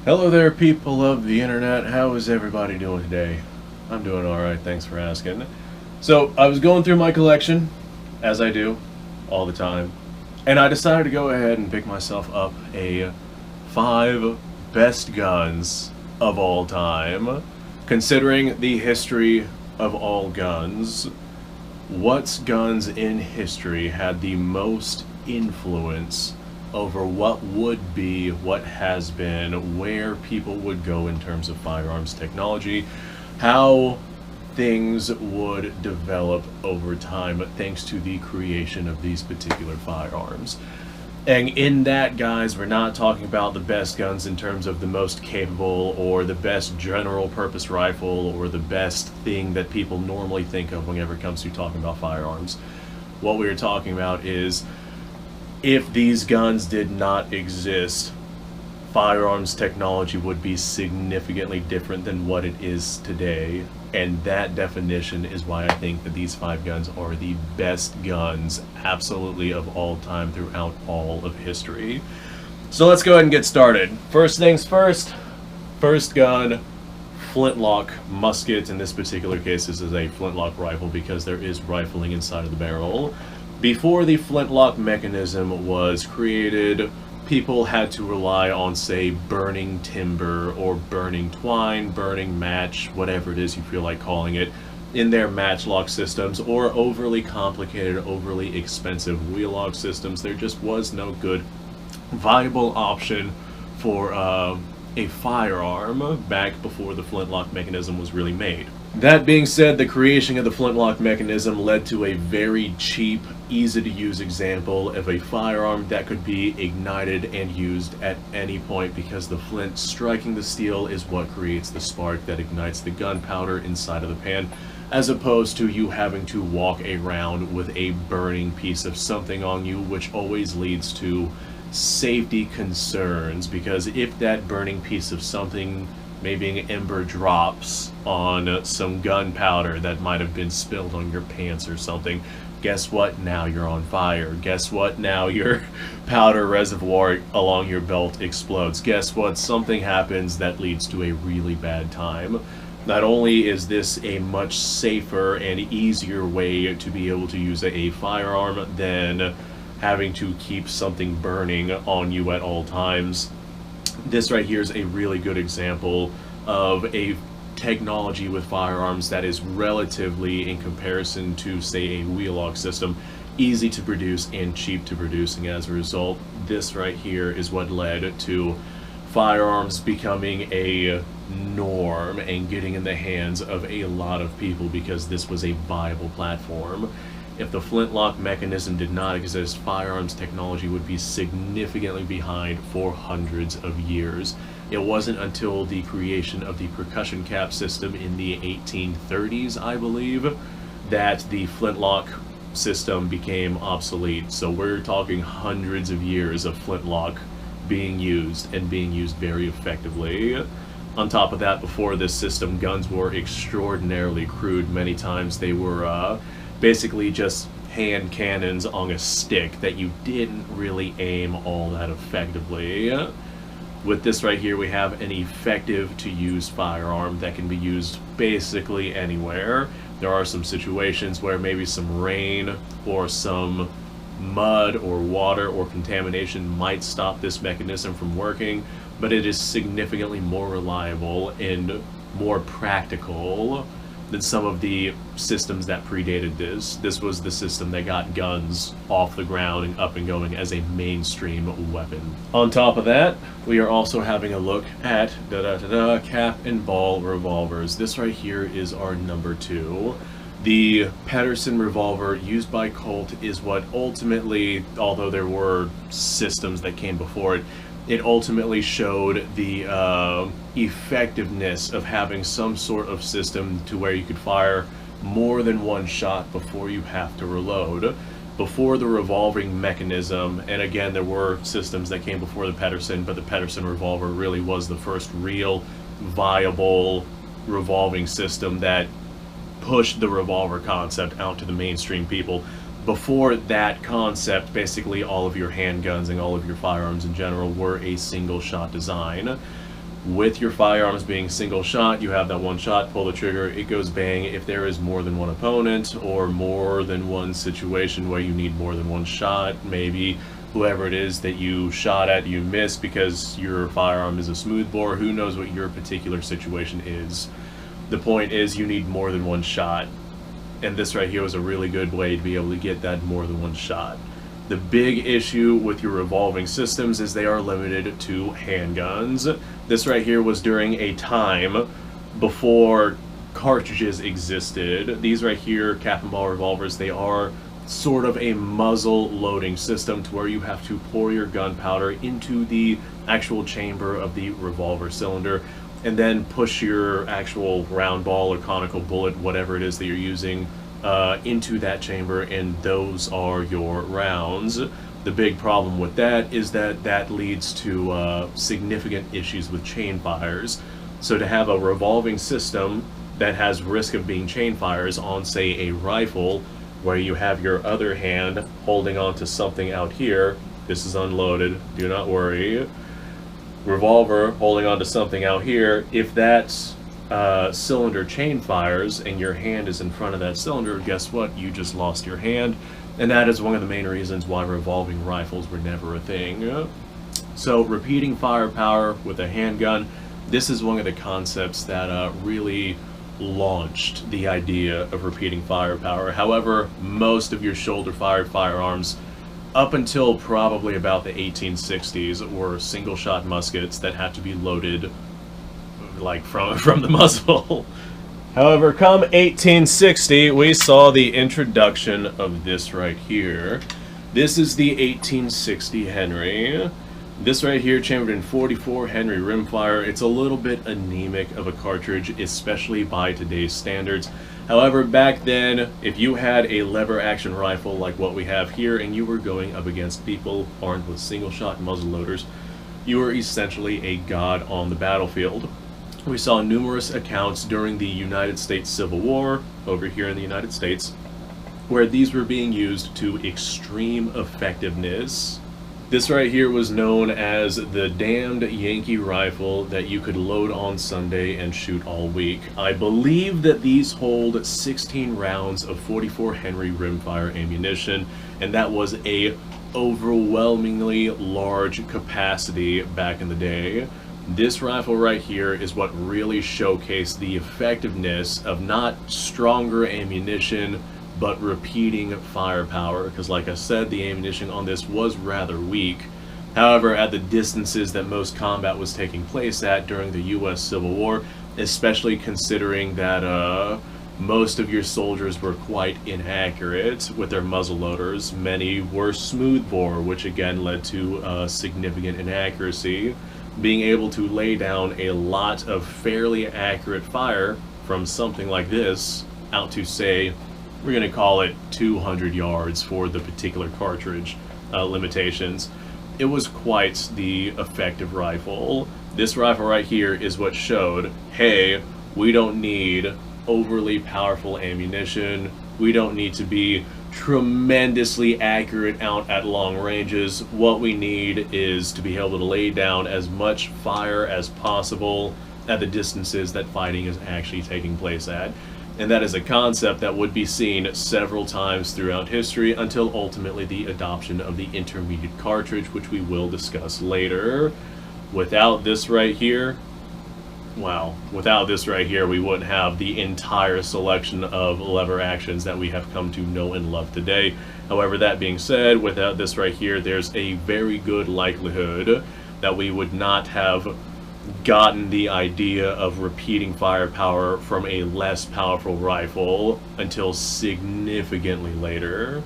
Hello there, people of the internet. How is everybody doing today? I'm doing alright, thanks for asking. So, I was going through my collection, as I do, all the time, and I decided to go ahead and pick myself up a 5 best guns of all time. Considering the history of all guns, what guns in history had the most influence over what would be, what has been, where people would go in terms of firearms technology, how things would develop over time thanks to the creation of these particular firearms. And in that, guys, we're not talking about the best guns in terms of the most capable or the best general purpose rifle or the best thing that people normally think of whenever it comes to talking about firearms. What we're talking about is, if these guns did not exist, firearms technology would be significantly different than what it is today. And that definition is why I think that these 5 guns are the best guns absolutely of all time throughout all of history. So let's go ahead and get started. First things first, first gun, Flintlock musket. In this particular case, this is a Flintlock rifle because there is rifling inside of the barrel. Before the Flintlock mechanism was created, people had to rely on, say, burning timber or burning twine, burning match, whatever it is you feel like calling it, in their matchlock systems, or overly complicated, overly expensive wheel lock systems. There just was no good, viable option for a firearm back before the Flintlock mechanism was really made. That being said, the creation of the Flintlock mechanism led to a very cheap, easy-to-use example of a firearm that could be ignited and used at any point, because the flint striking the steel is what creates the spark that ignites the gunpowder inside of the pan, as opposed to you having to walk around with a burning piece of something on you, which always leads to safety concerns, because if that burning piece of something, maybe an ember, drops on some gunpowder that might have been spilled on your pants or something, guess what? Now you're on fire. Guess what? Now your powder reservoir along your belt explodes. Guess what? Something happens that leads to a really bad time. Not only is this a much safer and easier way to be able to use a firearm than having to keep something burning on you at all times, this right here is a really good example of a technology with firearms that is relatively, in comparison to, say, a wheel lock system, easy to produce and cheap to produce. And as a result, this right here is what led to firearms becoming a norm and getting in the hands of a lot of people, because this was a viable platform. If the Flintlock mechanism did not exist, firearms technology would be significantly behind for hundreds of years. It wasn't until the creation of the percussion cap system in the 1830s, I believe, that the Flintlock system became obsolete. So we're talking hundreds of years of Flintlock being used, and being used very effectively. On top of that, before this system, guns were extraordinarily crude. Many times they were basically just hand cannons on a stick that you didn't really aim all that effectively. With this right here, we have an effective to use firearm that can be used basically anywhere. There are some situations where maybe some rain or some mud or water or contamination might stop this mechanism from working, but it is significantly more reliable and more practical than some of the systems that predated this. This was the system that got guns off the ground and up and going as a mainstream weapon. On top of that, we are also having a look at cap and ball revolvers. This right here is our number 2. The Patterson revolver used by Colt is what ultimately, although there were systems that came before it, it ultimately showed the effectiveness of having some sort of system to where you could fire more than one shot before you have to reload. Before the revolving mechanism, and again, there were systems that came before the Patterson, but the Patterson revolver really was the first real viable revolving system that pushed the revolver concept out to the mainstream people. Before that concept, basically all of your handguns and all of your firearms in general were a single shot design. With your firearms being single shot, you have that one shot, pull the trigger, it goes bang. If there is more than one opponent or more than one situation where you need more than one shot, maybe whoever it is that you shot at, you miss because your firearm is a smoothbore, who knows what your particular situation is. The point is you need more than one shot, and this right here was a really good way to be able to get that more than one shot. The big issue with your revolving systems is they are limited to handguns. This right here was during a time before cartridges existed. These right here, cap and ball revolvers, they are sort of a muzzle loading system to where you have to pour your gunpowder into the actual chamber of the revolver cylinder and then push your actual round ball or conical bullet, whatever it is that you're using, into that chamber, and those are your rounds. The big problem with that is that that leads to significant issues with chain fires. So to have a revolving system that has risk of being chain fires on, say, a rifle, where you have your other hand holding on to something out here, this is unloaded, do not worry, revolver holding on to something out here, if that cylinder chain fires and your hand is in front of that cylinder, guess what? You just lost your hand, and that is one of the main reasons why revolving rifles were never a thing. So repeating firepower with a handgun, this is one of the concepts that really launched the idea of repeating firepower. However, most of your shoulder-fired firearms up until probably about the 1860s were single-shot muskets that had to be loaded like from the muzzle. However, come 1860, we saw the introduction of this right here. This is the 1860 Henry. This right here, chambered in .44 Henry rimfire. It's a little bit anemic of a cartridge, especially by today's standards. However, back then, if you had a lever action rifle like what we have here and you were going up against people armed with single shot muzzle loaders, you were essentially a god on the battlefield. We saw numerous accounts during the United States Civil War, over here in the United States, where these were being used to extreme effectiveness. This right here was known as the damned Yankee rifle that you could load on Sunday and shoot all week. I believe that these hold 16 rounds of .44 Henry rimfire ammunition, and that was a overwhelmingly large capacity back in the day. This rifle right here is what really showcased the effectiveness of not stronger ammunition, but repeating firepower, because like I said, the ammunition on this was rather weak. However, at the distances that most combat was taking place at during the US Civil War, especially considering that most of your soldiers were quite inaccurate with their muzzle loaders, many were smoothbore, which again led to significant inaccuracy. Being able to lay down a lot of fairly accurate fire from something like this out to, say, we're going to call it 200 yards for the particular cartridge limitations. It was quite the effective rifle. This rifle right here is what showed, hey, we don't need overly powerful ammunition. We don't need to be tremendously accurate out at long ranges. What we need is to be able to lay down as much fire as possible at the distances that fighting is actually taking place at. And that is a concept that would be seen several times throughout history until ultimately the adoption of the intermediate cartridge, which we will discuss later. Without this right here, wow, without this right here, we wouldn't have the entire selection of lever actions that we have come to know and love today. However, that being said, without this right here, there's a very good likelihood that we would not have gotten the idea of repeating firepower from a less powerful rifle until significantly later.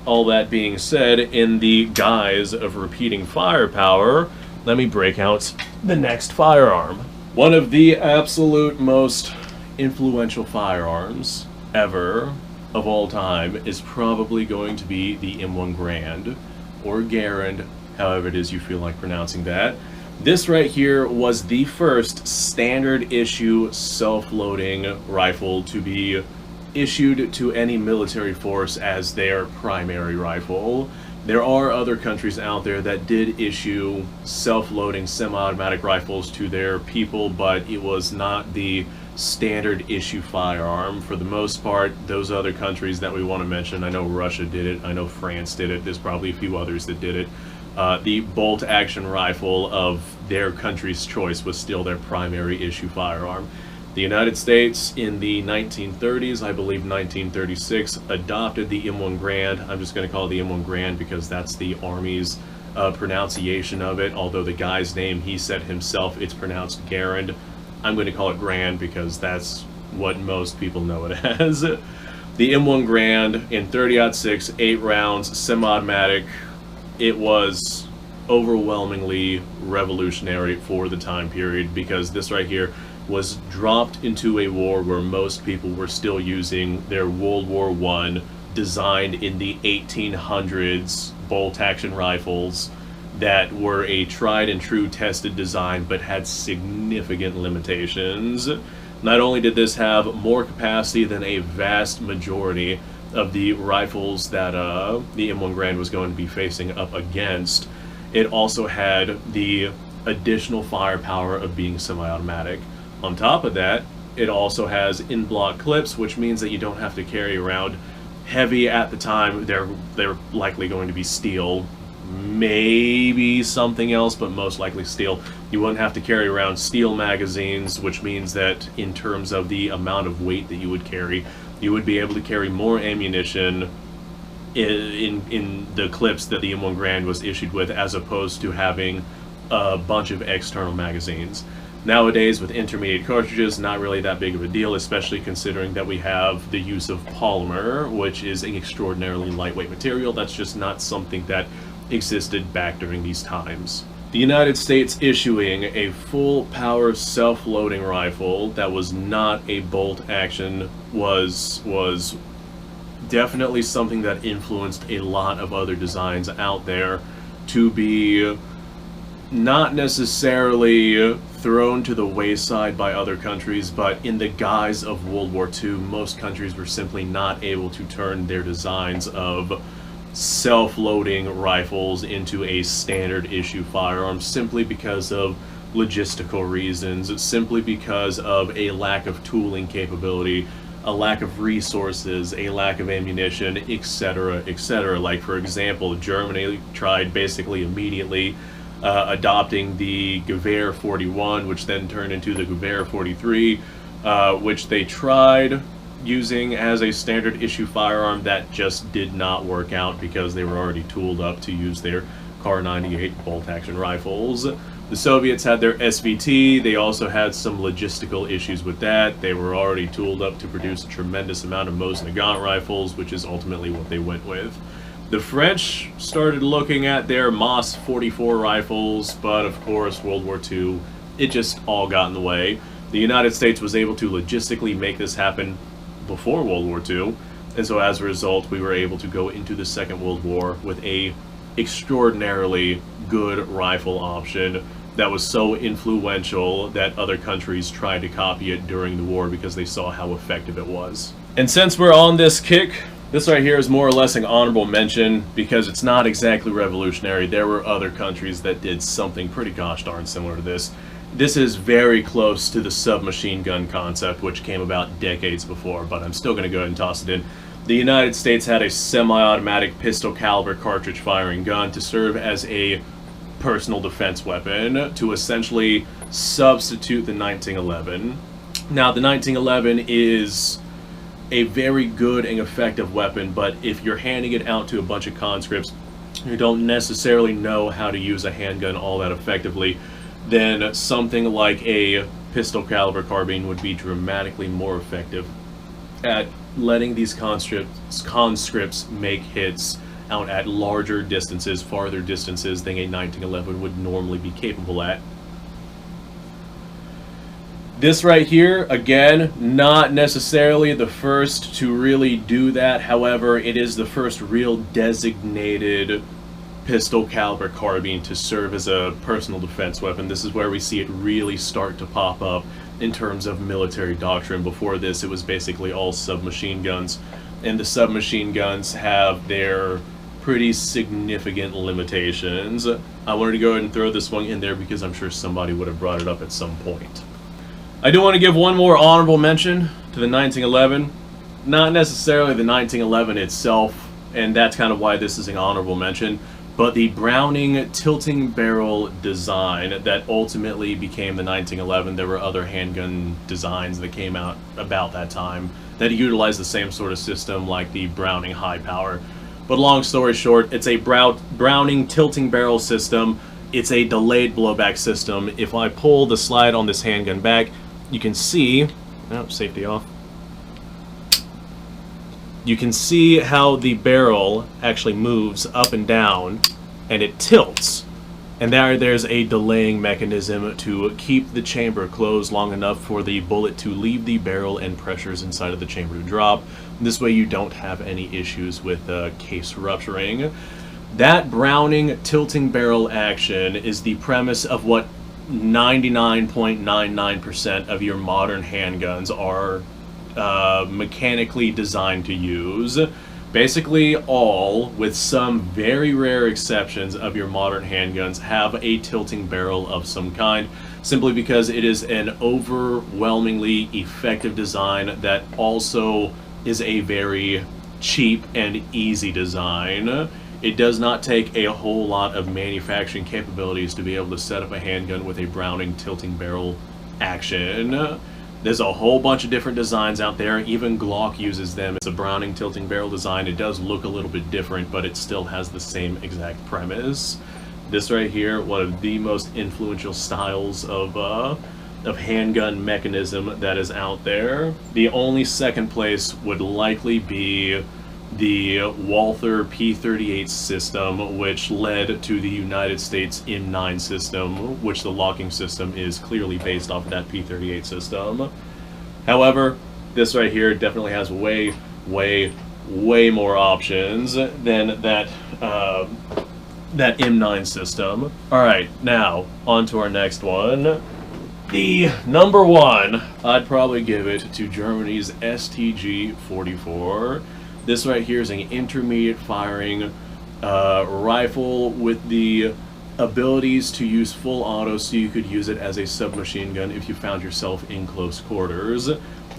All that being said, in the guise of repeating firepower, let me break out the next firearm. One of the absolute most influential firearms ever of all time is probably going to be the M1 Garand, or Garand, however it is you feel like pronouncing that. This right here was the first standard issue self-loading rifle to be issued to any military force as their primary rifle. There are other countries out there that did issue self-loading semi-automatic rifles to their people, but it was not the standard issue firearm. For the most part, those other countries that we want to mention, I know Russia did it, I know France did it, there's probably a few others that did it. The bolt-action rifle of their country's choice was still their primary issue firearm. The United States in the 1930s, I believe 1936, adopted the M1 Garand. I'm just going to call it the M1 Garand because that's the Army's pronunciation of it. Although the guy's name, he said himself, it's pronounced Garand. I'm going to call it Garand because that's what most people know it as. The M1 Garand in 30-06, 8 rounds, semi-automatic. It was overwhelmingly revolutionary for the time period because this right here was dropped into a war where most people were still using their World War I designed in the 1800s bolt-action rifles that were a tried and true tested design but had significant limitations. Not only did this have more capacity than a vast majority of the rifles that the M1 Garand was going to be facing up against, it also had the additional firepower of being semi-automatic. On top of that, it also has in-block clips, which means that you don't have to carry around heavy. At the time, they're likely going to be steel, maybe something else, but most likely steel. You wouldn't have to carry around steel magazines, which means that in terms of the amount of weight that you would carry, you would be able to carry more ammunition in the clips that the M1 Garand was issued with, as opposed to having a bunch of external magazines. Nowadays, with intermediate cartridges, not really that big of a deal, especially considering that we have the use of polymer, which is an extraordinarily lightweight material. That's just not something that existed back during these times. The United States issuing a full power self-loading rifle that was not a bolt action was definitely something that influenced a lot of other designs out there to be not necessarily thrown to the wayside by other countries, but in the guise of World War II, most countries were simply not able to turn their designs of self-loading rifles into a standard issue firearm simply because of logistical reasons, simply because of a lack of tooling capability, a lack of resources, a lack of ammunition, etc., etc. Like, for example, Germany tried basically immediately adopting the Gewehr 41, which then turned into the Gewehr 43, which they tried using as a standard issue firearm. That just did not work out because they were already tooled up to use their Kar 98 bolt-action rifles. The Soviets had their SVT. They also had some logistical issues with that. They were already tooled up to produce a tremendous amount of Mosin-Nagant rifles, which is ultimately what they went with. The French started looking at their Moss 44 rifles, but of course, World War II, it just all got in the way. The United States was able to logistically make this happen before World War II, and so as a result, we were able to go into the Second World War with a extraordinarily good rifle option that was so influential that other countries tried to copy it during the war because they saw how effective it was. And since we're on this kick, this right here is more or less an honorable mention because it's not exactly revolutionary. There were other countries that did something pretty gosh darn similar to this. This is very close to the submachine gun concept, which came about decades before, but I'm still going to go ahead and toss it in. The United States had a semi-automatic pistol caliber cartridge firing gun to serve as a personal defense weapon to essentially substitute the 1911. Now, the 1911 is a very good and effective weapon, but if you're handing it out to a bunch of conscripts who don't necessarily know how to use a handgun all that effectively, then something like a pistol caliber carbine would be dramatically more effective at letting these conscripts make hits out at larger distances, farther distances than a 1911 would normally be capable at. This right here, again, not necessarily the first to really do that. However, it is the first real designated pistol caliber carbine to serve as a personal defense weapon. This is where we see it really start to pop up in terms of military doctrine. Before this, it was basically all submachine guns, and the submachine guns have their pretty significant limitations. I wanted to go ahead and throw this one in there because I'm sure somebody would have brought it up at some point. I do want to give one more honorable mention to the 1911. Not necessarily the 1911 itself, and that's kind of why this is an honorable mention, but the Browning tilting barrel design that ultimately became the 1911. There were other handgun designs that came out about that time that utilized the same sort of system like the Browning high power. But long story short, it's a Browning tilting barrel system. It's a delayed blowback system. If I pull the slide on this handgun back, you can see, oh, safety off. You can see how the barrel actually moves up and down, and it tilts. And there's a delaying mechanism to keep the chamber closed long enough for the bullet to leave the barrel and pressures inside of the chamber to drop. This way you don't have any issues with case rupturing. That Browning tilting barrel action is the premise of what 99.99% of your modern handguns are mechanically designed to use. Basically all, with some very rare exceptions of your modern handguns, have a tilting barrel of some kind, simply because it is an overwhelmingly effective design that also is a very cheap and easy design. It does not take a whole lot of manufacturing capabilities to be able to set up a handgun with a Browning tilting barrel action. There's a whole bunch of different designs out there. Even Glock uses them. It's a Browning tilting barrel design. It does look a little bit different, but it still has the same exact premise. This right here, one of the most influential styles of handgun mechanism that is out there. The only second place would likely be the Walther P38 system, which led to the United States M9 system, which the locking system is clearly based off of that P38 system. However, this right here definitely has way more options than that that M9 system. Alright, now, on to our next one. The number one, I'd probably give it to Germany's STG-44. This right here is an intermediate firing rifle with the abilities to use full auto, so you could use it as a submachine gun if you found yourself in close quarters.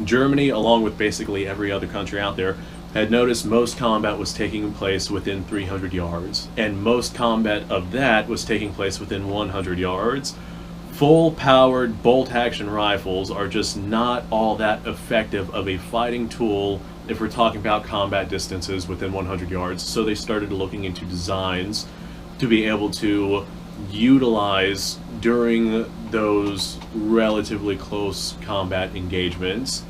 Germany, along with basically every other country out there, had noticed most combat was taking place within 300 yards, and most combat of that was taking place within 100 yards. Full-powered bolt-action rifles are just not all that effective of a fighting tool if we're talking about combat distances within 100 yards, so they started looking into designs to be able to utilize during those relatively close combat engagements.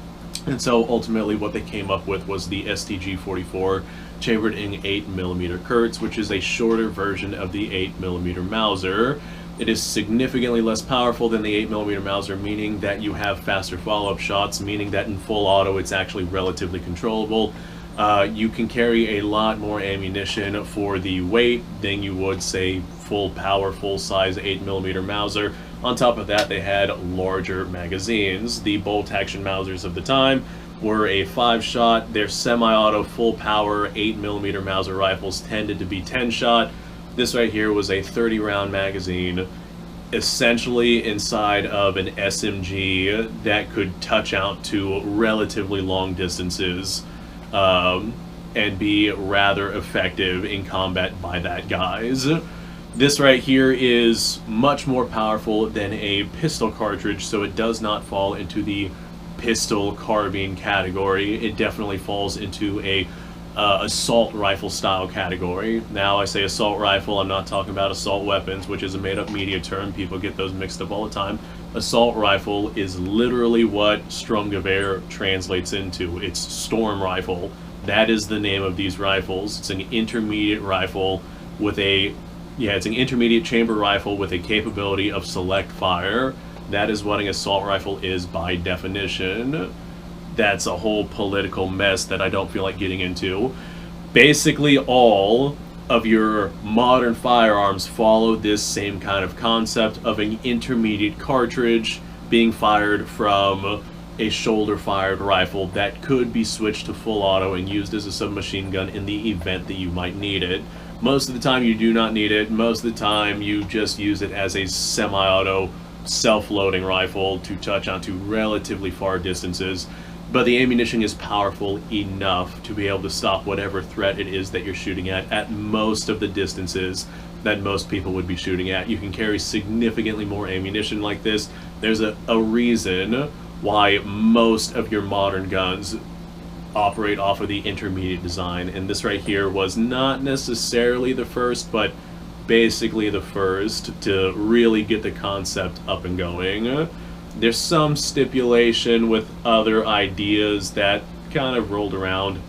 And so ultimately what they came up with was the STG-44 chambered in 8mm Kurz, which is a shorter version of the 8mm Mauser. It is significantly less powerful than the 8mm Mauser, meaning that you have faster follow-up shots, meaning that in full auto it's actually relatively controllable. You can carry a lot more ammunition for the weight than you would, say, full power, full-size 8mm Mauser. On top of that, they had larger magazines. The bolt-action Mausers of the time were a 5-shot. Their semi-auto, full-power 8mm Mauser rifles tended to be 10-shot. This right here was a 30-round magazine, essentially inside of an SMG that could touch out to relatively long distances and be rather effective in combat by that guise. This right here is much more powerful than a pistol cartridge, so it does not fall into the pistol carbine category. It definitely falls into a assault rifle style category. Now I say assault rifle, I'm not talking about assault weapons, which is a made up media term. People get those mixed up all the time. Assault rifle is literally what Sturmgewehr translates into. It's storm rifle. That is the name of these rifles. It's an intermediate rifle with it's an intermediate chamber rifle with a capability of select fire. That is what an assault rifle is by definition. That's a whole political mess that I don't feel like getting into. Basically all of your modern firearms follow this same kind of concept of an intermediate cartridge being fired from a shoulder-fired rifle that could be switched to full auto and used as a submachine gun in the event that you might need it. Most of the time you do not need it. Most of the time you just use it as a semi-auto self-loading rifle to touch onto relatively far distances. But the ammunition is powerful enough to be able to stop whatever threat it is that you're shooting at most of the distances that most people would be shooting at. You can carry significantly more ammunition like this. There's a reason why most of your modern guns operate off of the intermediate design, and this right here was not necessarily the first, but basically the first to really get the concept up and going. There's some stipulation with other ideas that kind of rolled around,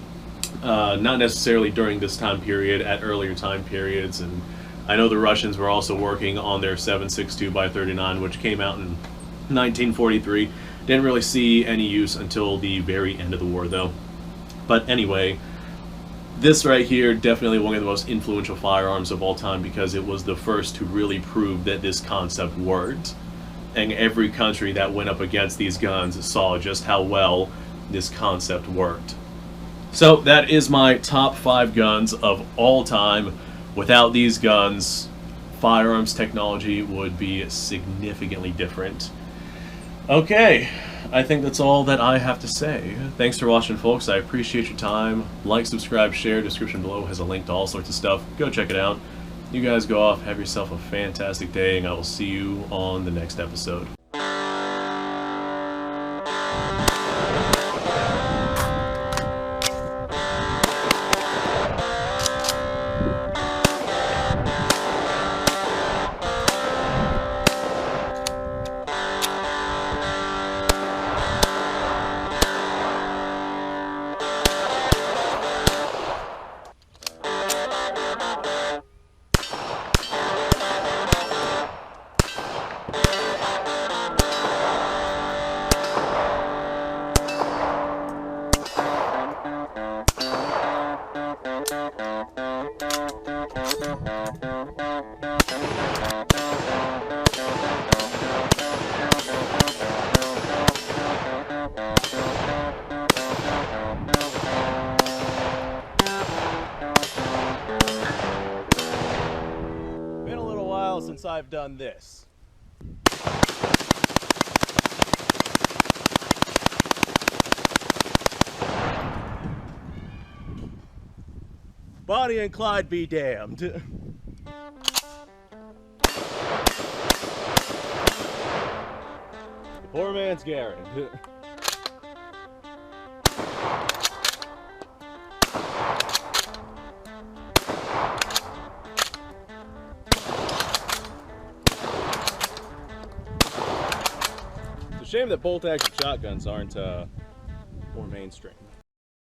not necessarily during this time period, at earlier time periods, and I know the Russians were also working on their 7.62x39, which came out in 1943. Didn't really see any use until the very end of the war, though. But anyway, this right here, definitely one of the most influential firearms of all time because it was the first to really prove that this concept worked. And every country that went up against these guns saw just how well this concept worked. So that is my top 5 guns of all time. Without these guns, firearms technology would be significantly different. Okay, I think that's all that I have to say. Thanks for watching, folks. I appreciate your time. Like, subscribe, share. Description below has a link to all sorts of stuff. Go check it out. You guys go off, have yourself a fantastic day, and I will see you on the next episode. Been a little while since I've done this. Bonnie and Clyde be damned. Poor man's Garrett. It's a shame that bolt-action shotguns aren't more mainstream.